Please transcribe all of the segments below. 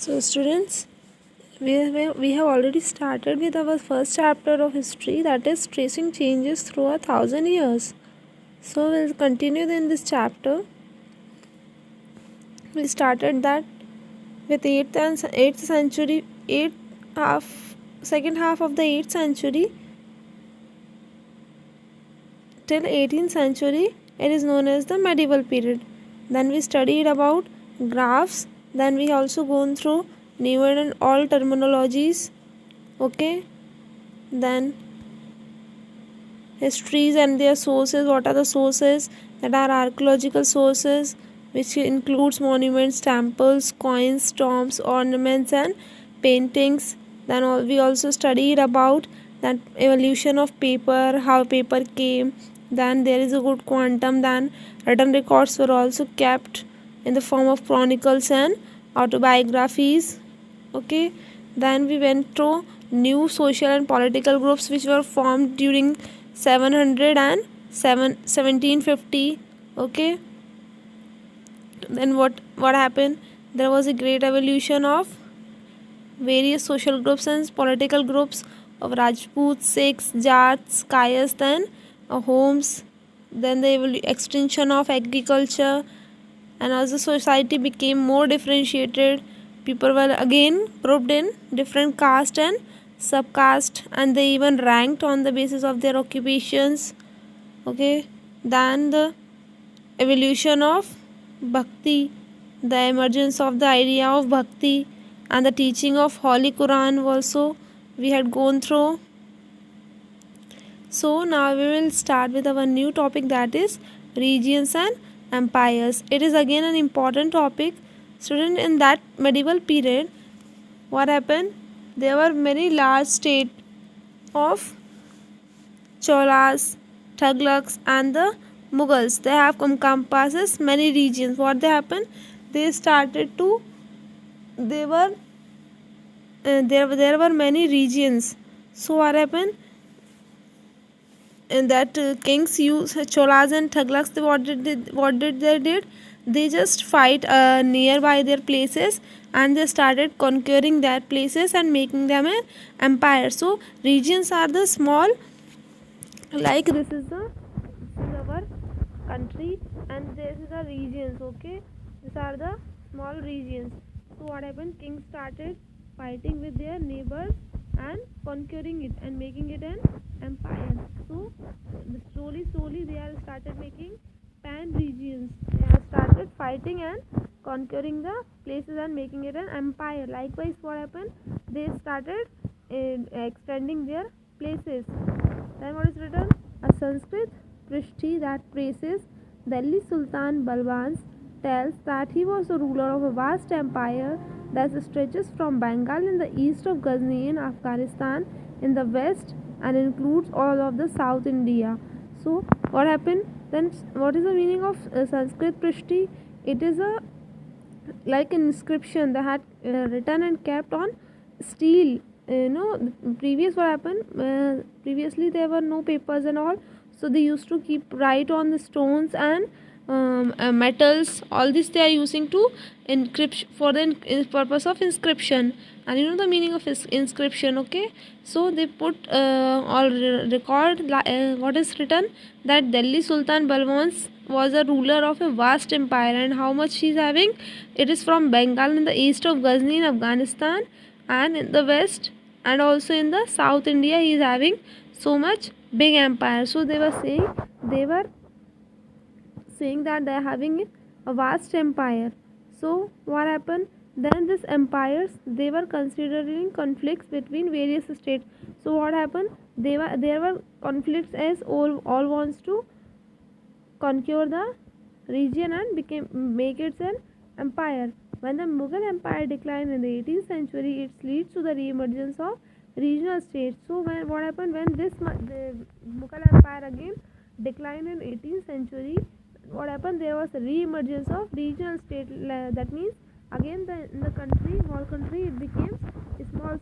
So, students, we have already started with our first chapter of history, that is tracing changes through 1,000 years. So, we'll continue in this chapter. We started that with 8th century, 8th half, second half of the 8th century till 18th century. It is known as the medieval period. Then we studied about graphs. Then we also gone through new and old terminologies. Okay. Then histories and their sources. What are the sources? That are archaeological sources, which includes monuments, temples, coins, tombs, ornaments and paintings. Then we also studied about that evolution of paper, how paper came. Then there is a good quantum. Then written records were also kept in the form of chronicles and autobiographies. Okay. Then we went through new social and political groups which were formed during 700 and 1750. Okay. Then what happened? There was a great evolution of various social groups and political groups of Rajputs, Sikhs, Jats, Kayas, then Homes. Then the extension of agriculture, and as the society became more differentiated, people were again grouped in different caste and subcaste, and they even ranked on the basis of their occupations. Okay. Then the evolution of bhakti, the emergence of the idea of bhakti and the teaching of Holy Quran also we had gone through. So now we will start with our new topic, that is regions and empires. It is again an important topic. Student, in that medieval period, what happened? There were many large states of Cholas, Tughlaqs and the Mughals. They have encompasses many regions. What they happened? They started to, they were there were many regions. So what happened? And that kings use Cholas and Tughlaqs. What did they did? They just fight nearby their places, and they started conquering their places and making them an empire. So regions are the small, like this is our country and this is the regions. Okay, these are the small regions. So what happened? Kings started fighting with their neighbors and conquering it and making it an empire. So slowly they are started making pan regions. They have started fighting and conquering the places and making it an empire. Likewise, what happened? They started extending their places. Then what is written? A Sanskrit Prishti that praises Delhi Sultan Balbans tells that he was the ruler of a vast empire that stretches from Bengal in the east of Ghazni in Afghanistan in the west and includes all of the South India. So what happened? Then what is the meaning of Sanskrit Prishti? It is a like an inscription that had written and kept on steel. Previous what happened? Previously there were no papers and all, so they used to keep write on the stones and metals. All this they are using to encrypt for the purpose of inscription. And you know the meaning of inscription. Okay, so they put or record what is written, that Delhi Sultan Balwans was a ruler of a vast empire, and how much he is having. It is from Bengal in the east of Ghazni in Afghanistan, and in the west and also in the South India he is having so much big empire. So they were saying that they are having a vast empire. So what happened? Then these empires, they were considering conflicts between various states. So what happened? There were conflicts as all wants to conquer the region and make it an empire. When the Mughal Empire declined in the 18th century, it leads to the re-emergence of regional states. So what happened when the Mughal Empire again declined in 18th century? What happened? There was a re-emergence of regional state. That means again in the country, whole country, it became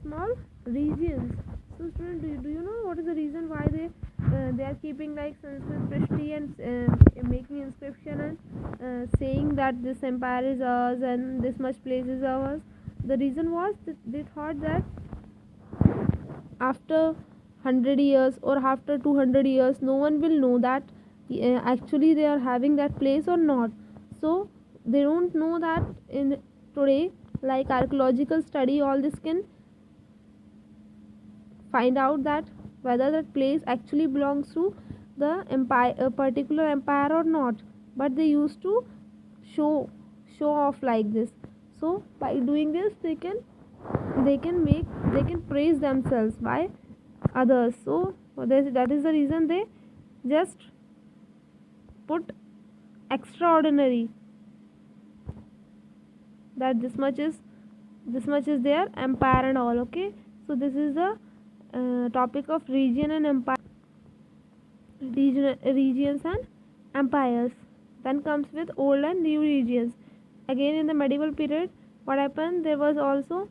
small regions. So student, do you know what is the reason why they are keeping like Sanskrit Prishti and making inscription and saying that this empire is ours and this much place is ours? The reason was that they thought that after 100 years or after 200 years no one will know that actually they are having that place or not. So they don't know that in today, like archaeological study, all this can find out that whether that place actually belongs to the empire, a particular empire or not. But they used to show show off like this. So by doing this they can praise themselves by others. So that is the reason they just put extraordinary, that this much is their empire and all. Okay, so this is the topic of region and empire, regions and empires. Then comes with old and new regions. Again in the medieval period, what happened, there was also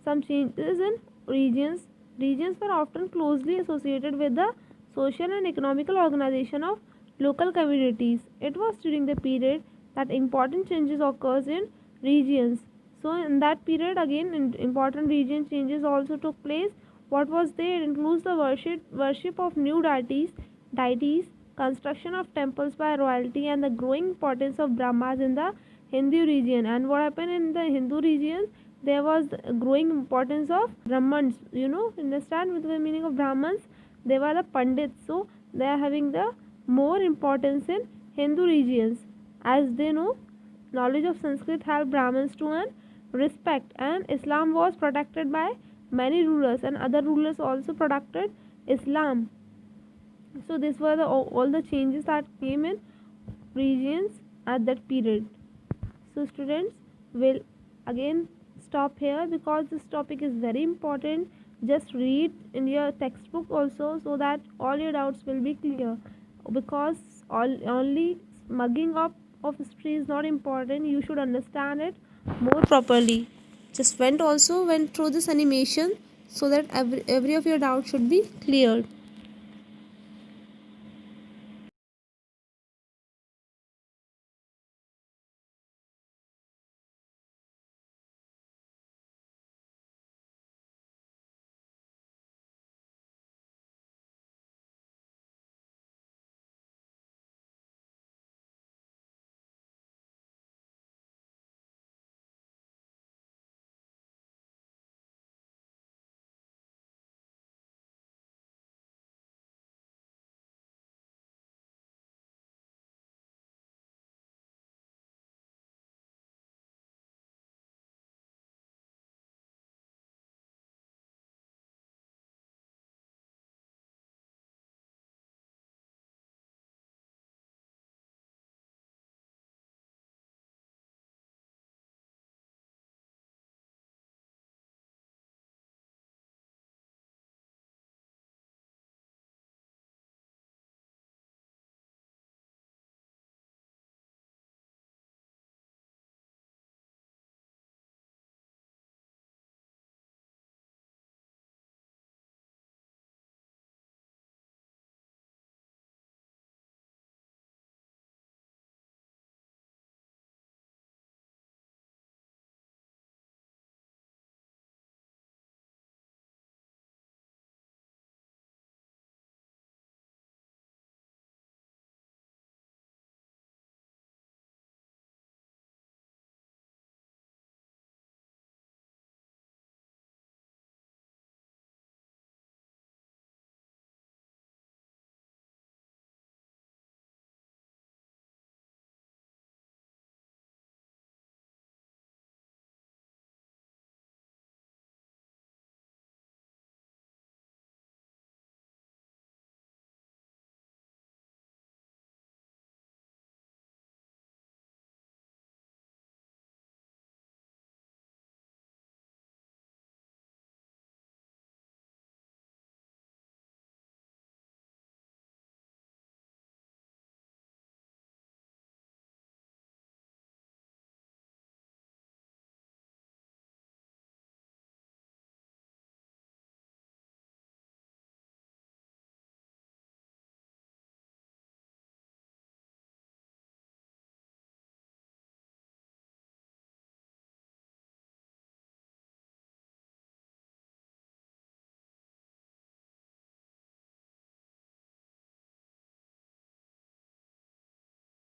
some changes in regions. Regions were often closely associated with the social and economical organization of local communities. It was during the period that important changes occurs in regions. So in that period again important region changes also took place. What was there? It includes the worship of new deities, construction of temples by royalty, and the growing importance of Brahmas in the Hindu region. And what happened in the Hindu region? There was growing importance of Brahmans. You know, understand with the meaning of Brahmans? They were the Pandits, so they are having the more importance in Hindu regions. As they know, knowledge of Sanskrit helped Brahmins to earn respect, and Islam was protected by many rulers, and other rulers also protected Islam. So these were all the changes that came in regions at that period. So students will again stop here because this topic is very important. Just read in your textbook also so that all your doubts will be clear, because only mugging up of history is not important. You should understand it more properly. Just went through this animation so that every of your doubts should be cleared.